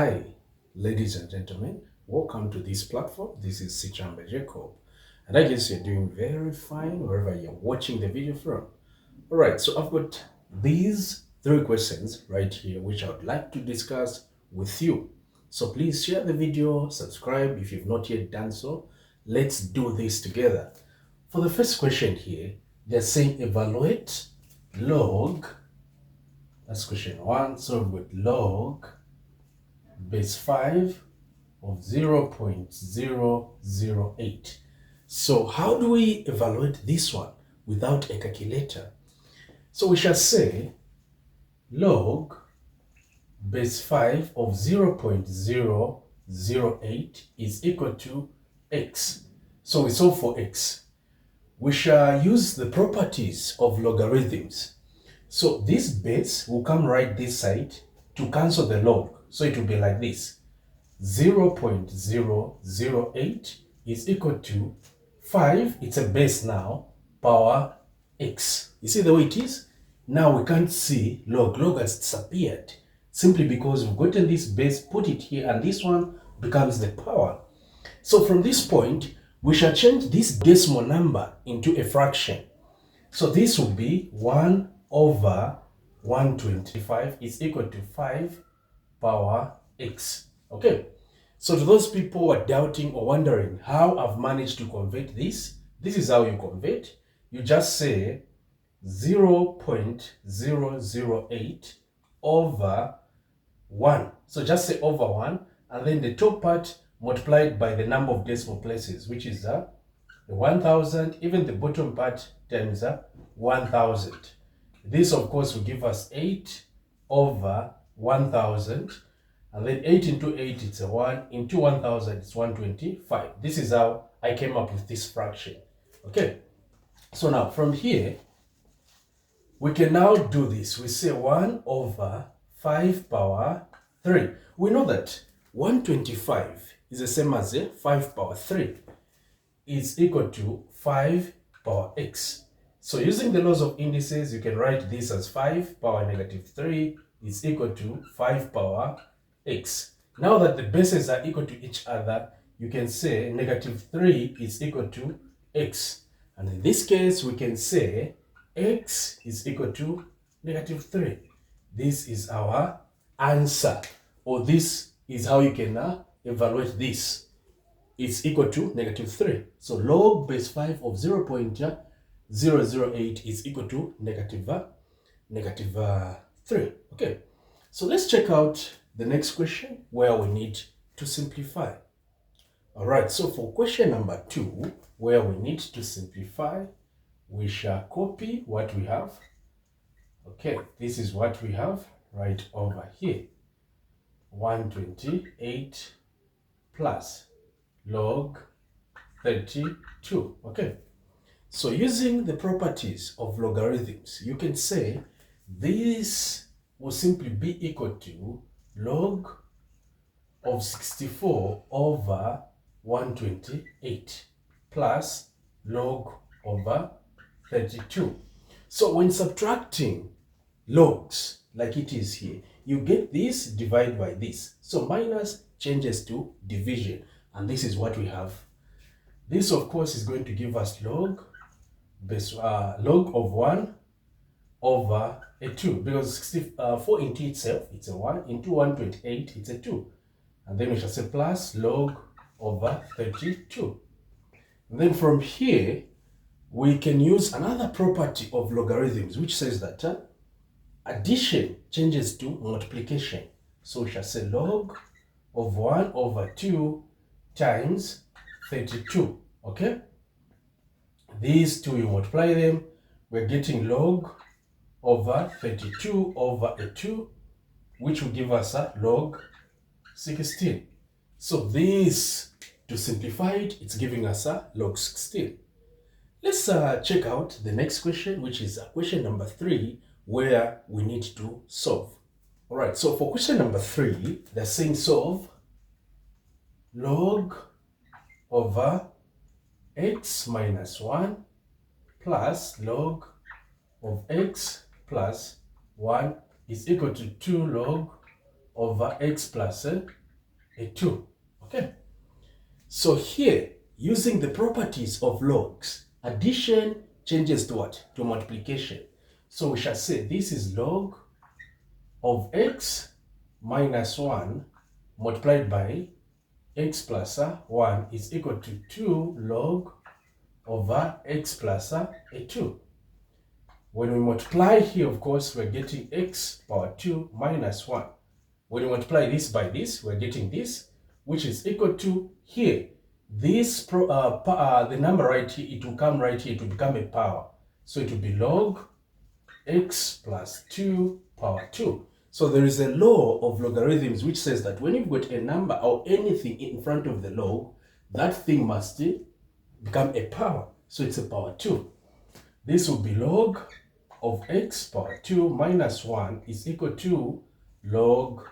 Hi, ladies and gentlemen. Welcome to this platform. This is Sichamba Jacob. And I guess you're doing very fine wherever you're watching the video from. All right, so I've got these three questions right here, which I would like to discuss with you. So please share the video, subscribe if you've not yet done so. Let's do this together. For the first question here, they're saying evaluate log. That's question one. So we've got log base 5 of 0.008. So how do we evaluate this one without a calculator? So we shall say log base 5 of 0.008 is equal to x. So we solve for x. We shall use the properties of logarithms. So this base will come right this side to cancel the log. So it will be like this. 0.008 is equal to 5, it's a base now, power x. You see the way it is? Now we can't see log. Log has disappeared simply because we've gotten this base, put it here, and this one becomes the power. So from this point, we shall change this decimal number into a fraction. So this will be 1 over 125 is equal to 5 power x. Okay, so to those people who are doubting or wondering how I've managed to convert this is how you convert. You just say 0.008 over 1. So just say over 1, and then the top part multiplied by the number of decimal places, which is the 1000, even the bottom part times 1000. This, of course, will give us 8 over 1000, and then 8 into 8, it's a 1, into 1000, it's 125. This is how I came up with this fraction. Okay, so now from here, we can now do this. We say 1 over 5 power 3. We know that 125 is the same as 5 power 3 is equal to 5 power x. So using the laws of indices, you can write this as 5 power negative 3 is equal to 5 power x. Now that the bases are equal to each other, you can say negative 3 is equal to x. And in this case, we can say x is equal to negative 3. This is our answer, or this is how you can evaluate this. It's equal to negative 3. So log base 5 of 0.008 is equal to negative 3. Okay, so let's check out the next question where we need to simplify. All right, so for question number 2, where we need to simplify, we shall copy what we have. Okay, this is what we have right over here. 128 plus log 32. Okay, so using the properties of logarithms, you can say this will simply be equal to log of 64 over 128 plus log over 32. So when subtracting logs like it is here, you get this divided by this. So minus changes to division, and this is what we have. This, of course, is going to give us log log of 1 over a 2, because 64 into itself, it's a 1, into 128, it's a 2. And then we shall say plus log over 32. And then from here, we can use another property of logarithms, which says that addition changes to multiplication. So we shall say log of 1 over 2 times 32. Okay? These two, you multiply them, we're getting log over 32 over a 2, which will give us a log 16. So this, to simplify it, it's giving us a log 16. Let's check out the next question, which is question number 3, where we need to solve. All right, so for question number 3, they're saying solve log over x minus 1 plus log of x plus 1 is equal to 2 log over x plus a 2. Okay? So here, using the properties of logs, addition changes to what? To multiplication. So we shall say this is log of x minus 1 multiplied by x plus 1 is equal to 2 log over x plus a 2. When we multiply here, of course, we're getting x power 2 minus 1. When we multiply this by this, we're getting this, which is equal to here. This, the number right here, it will come right here to become a power. So it will be log x plus 2 power 2. So there is a law of logarithms which says that when you've got a number or anything in front of the log, that thing must become a power. So it's a power 2. This will be log of x power 2 minus 1 is equal to log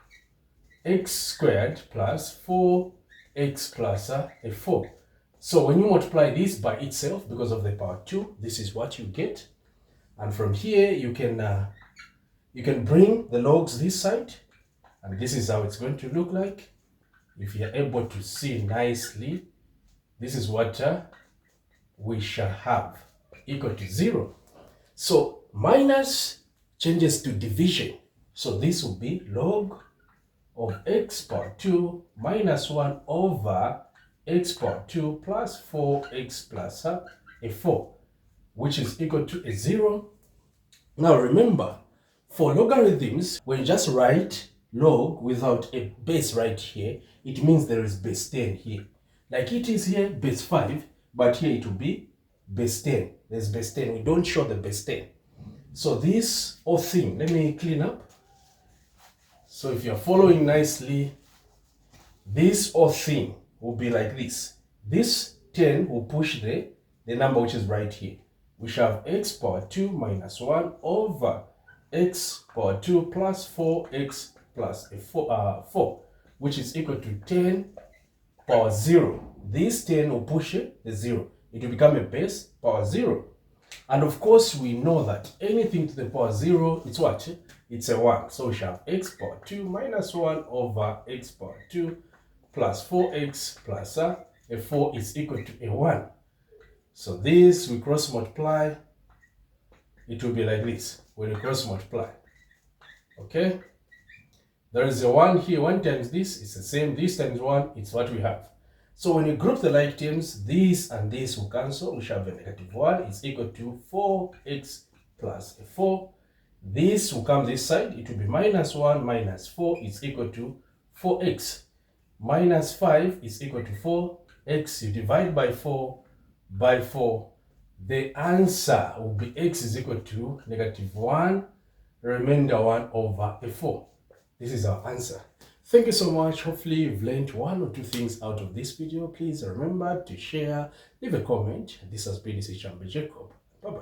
x squared plus 4x plus a 4. So when you multiply this by itself, because of the power 2, this is what you get. And from here, you can bring the logs this side, and this is how it's going to look like. If you're able to see nicely, this is what we shall have, equal to 0. So minus changes to division. So this will be log of x power 2 minus 1 over x power 2 plus 4x plus a 4, which is equal to a 0. Now remember, for logarithms, when you just write log without a base right here, it means there is base 10 here. Like it is here, base 5, but here it will be base 10. There's base 10. We don't show the base 10. So this whole thing, let me clean up. So if you're following nicely, this whole thing will be like this. This 10 will push the number which is right here. We shall have x power 2 minus 1 over x power 2 plus 4x plus a 4, which is equal to 10 power 0. This 10 will push the 0. It will become a base power 0. And of course, we know that anything to the power 0, it's what? It's a 1. So we shall have x power 2 minus 1 over x power 2 plus 4x plus a 4 is equal to a 1. So this, we cross multiply, it will be like this when we cross multiply. Okay? There is a 1 here. 1 times this is the same. This times 1, it's what we have. So when you group the like terms, this and this will cancel. We shall have a negative 1 is equal to 4x plus a 4. This will come this side. It will be minus 1 minus 4 is equal to 4x. Minus 5 is equal to 4x. You divide by 4. The answer will be x is equal to negative 1, remainder 1 over a 4. This is our answer. Thank you so much. Hopefully you've learned 1 or 2 things out of this video. Please remember to share, leave a comment. This has been Jacob. Bye-bye.